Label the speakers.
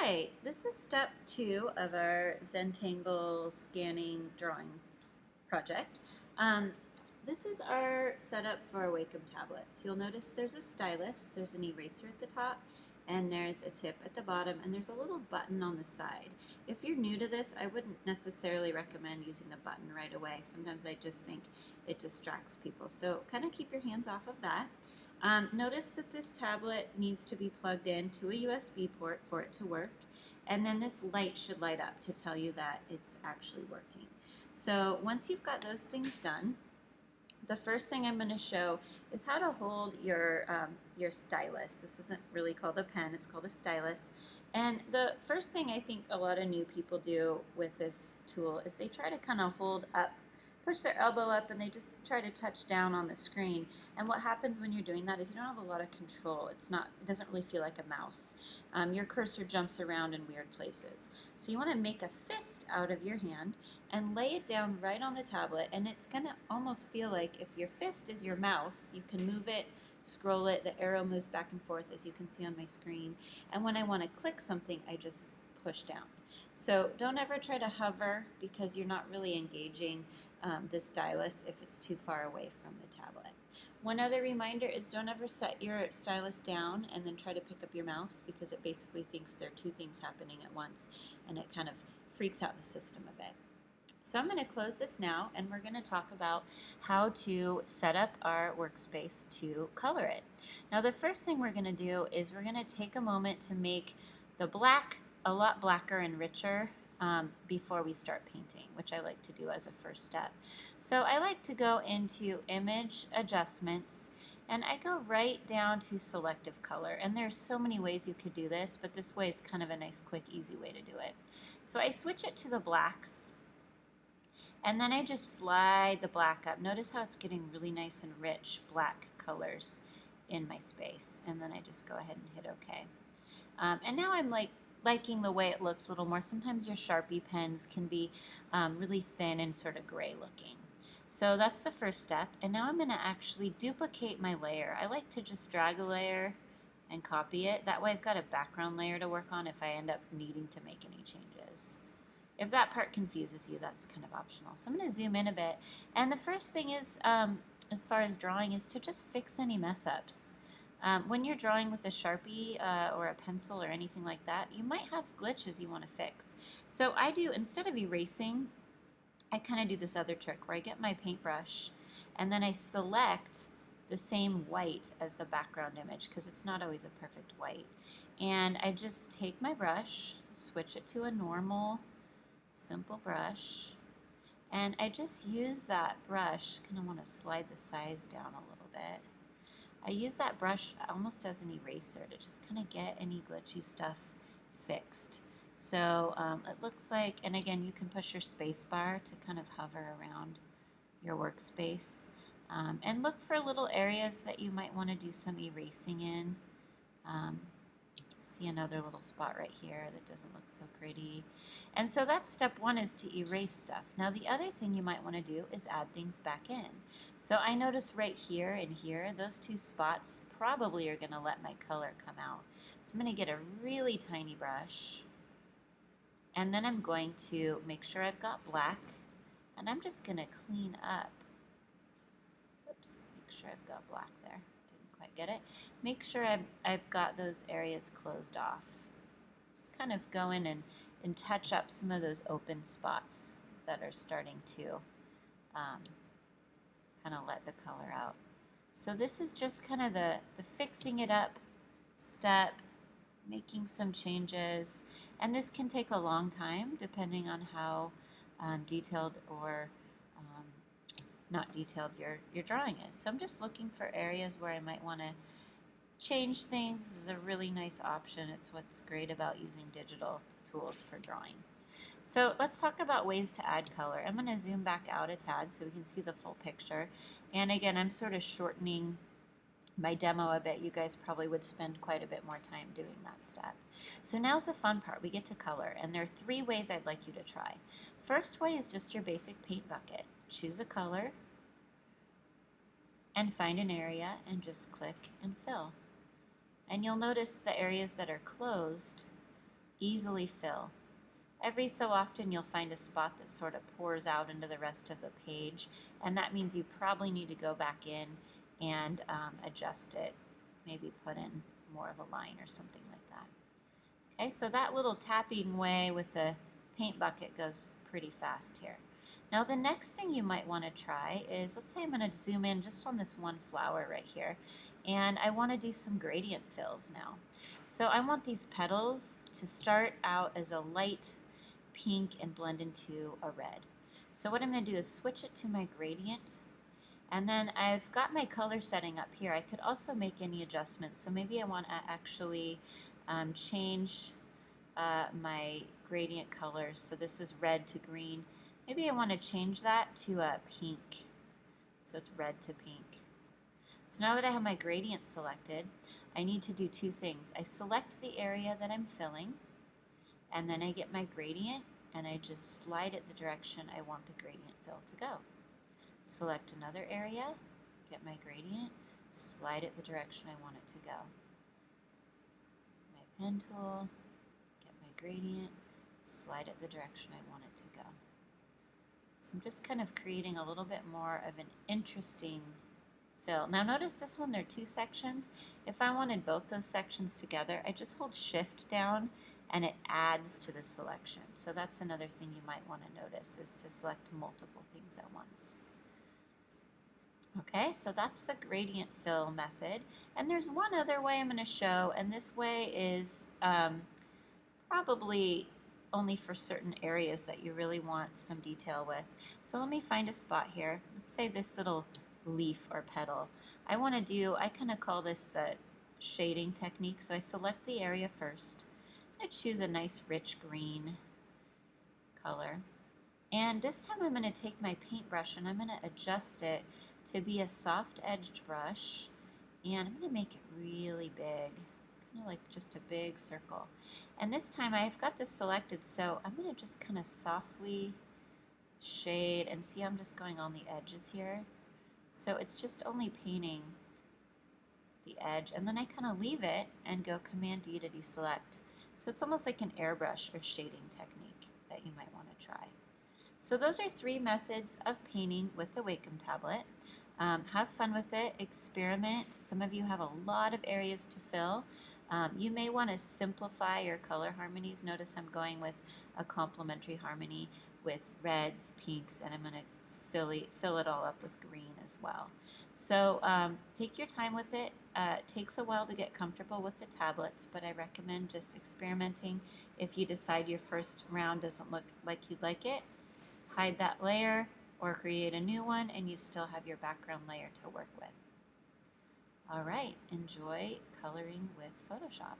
Speaker 1: Hi, this is step 2 of our zentangle scanning drawing project. Um, this is our setup for our Wacom tablets. You'll notice there's a stylus, there's an eraser at the top, and there's a tip at the bottom, and there's a little button on the side. If you're new to this, I wouldn't necessarily recommend using the button right away. Sometimes I just think it distracts people. So kind of keep your hands off of that. Notice that this tablet needs to be plugged in to a USB port for it to work, and then this light should light up to tell you that it's actually working. So once you've got those things done, the first thing I'm going to show is how to hold your stylus. This isn't really called a pen, it's called a stylus. And the first thing I think a lot of new people do with this tool is they try to kind of hold up, push their elbow up, and they just try to touch down on the screen. And what happens when you're doing that is you don't have a lot of control. It doesn't really feel like a mouse. Your cursor jumps around in weird places. So you want to make a fist out of your hand and lay it down right on the tablet, and it's going to almost feel like if your fist is your mouse, you can move it, scroll it, the arrow moves back and forth as you can see on my screen, and when I want to click something, I just push down. So don't ever try to hover because you're not really engaging the stylus if it's too far away from the tablet. One other reminder is don't ever set your stylus down and then try to pick up your mouse, because it basically thinks there are two things happening at once, and it kind of freaks out the system a bit. So I'm going to close this now, and we're going to talk about how to set up our workspace to color it. Now the first thing we're going to do is we're going to take a moment to make the black a lot blacker and richer before we start painting, which I like to do as a first step. So I like to go into Image Adjustments, and I go right down to Selective Color. And there's so many ways you could do this, but this way is kind of a nice, quick, easy way to do it. So I switch it to the blacks, and then I just slide the black up. Notice how it's getting really nice and rich black colors in my space. And then I just go ahead and hit OK. And now I'm liking the way it looks a little more. Sometimes your Sharpie pens can be really thin and sort of gray looking. So that's the first step. And now I'm going to actually duplicate my layer. I like to just drag a layer and copy it. That way I've got a background layer to work on if I end up needing to make any changes. If that part confuses you, that's kind of optional. So I'm going to zoom in a bit. And the first thing is, as far as drawing, is to just fix any mess ups. When you're drawing with a Sharpie or a pencil or anything like that, you might have glitches you want to fix. So I do, instead of erasing, I kind of do this other trick where I get my paintbrush and then I select the same white as the background image, because it's not always a perfect white. And I just take my brush, switch it to a normal, simple brush, and I just use that brush, kind of want to slide the size down a little bit. I use that brush almost as an eraser to just kind of get any glitchy stuff fixed. So it looks like, and again, you can push your space bar to kind of hover around your workspace. And look for little areas that you might want to do some erasing in. See another little spot right here that doesn't look so pretty. And so that's step one, is to erase stuff. Now the other thing you might want to do is add things back in. So I notice right here and here, those two spots probably are going to let my color come out. So I'm going to get a really tiny brush, and then I'm going to make sure I've got black, and I'm just going to clean up. Oops, make sure I've got black there. Quite get it. Make sure I've got those areas closed off. Just kind of go in and touch up some of those open spots that are starting to kind of let the color out. So this is just kind of the fixing it up step, making some changes, and this can take a long time depending on how detailed or not detailed your drawing is. So I'm just looking for areas where I might want to change things. This is a really nice option. It's what's great about using digital tools for drawing. So let's talk about ways to add color. I'm going to zoom back out a tad so we can see the full picture. And again, I'm sort of shortening my demo a bit. You guys probably would spend quite a bit more time doing that step. So now's the fun part. We get to color, and there are 3 ways I'd like you to try. First way is just your basic paint bucket. Choose a color and find an area and just click and fill. And you'll notice the areas that are closed easily fill. Every so often you'll find a spot that sort of pours out into the rest of the page, and that means you probably need to go back in and adjust it, maybe put in more of a line or something like that. Okay, so that little tapping way with the paint bucket goes pretty fast here. Now the next thing you might want to try is, let's say I'm going to zoom in just on this one flower right here, and I want to do some gradient fills now. So I want these petals to start out as a light pink and blend into a red. So what I'm going to do is switch it to my gradient, and then I've got my color setting up here. I could also make any adjustments. So maybe I want to actually change my gradient colors. So this is red to green. Maybe I want to change that to a pink. So it's red to pink. So now that I have my gradient selected, I need to do two things. I select the area that I'm filling, and then I get my gradient, and I just slide it the direction I want the gradient fill to go. Select another area, get my gradient, slide it the direction I want it to go. My pen tool, get my gradient, slide it the direction I want it to go. So I'm just kind of creating a little bit more of an interesting fill. Now notice this one, there are two sections. If I wanted both those sections together, I just hold Shift down and it adds to the selection. So that's another thing you might want to notice, is to select multiple things at once. Okay, so that's the gradient fill method. And there's one other way I'm going to show, and this way is probably only for certain areas that you really want some detail with. So let me find a spot here. Let's say this little leaf or petal. I kind of call this the shading technique. So I select the area first. I choose a nice rich green color. And this time I'm going to take my paintbrush and I'm going to adjust it to be a soft edged brush. And I'm going to make it really big, kind of like just a big circle. And this time I've got this selected, so I'm going to just kind of softly shade, and see I'm just going on the edges here. So it's just only painting the edge, and then I kind of leave it and go Command D to deselect. So it's almost like an airbrush or shading technique that you might want to try. So those are three methods of painting with the Wacom tablet. Have fun with it, experiment. Some of you have a lot of areas to fill. You may want to simplify your color harmonies. Notice I'm going with a complementary harmony with reds, pinks, and I'm going to fill it all up with green as well. So take your time with it. It takes a while to get comfortable with the tablets, but I recommend just experimenting. If you decide your first round doesn't look like you'd like it, hide that layer or create a new one, and you still have your background layer to work with. All right, enjoy coloring with Photoshop.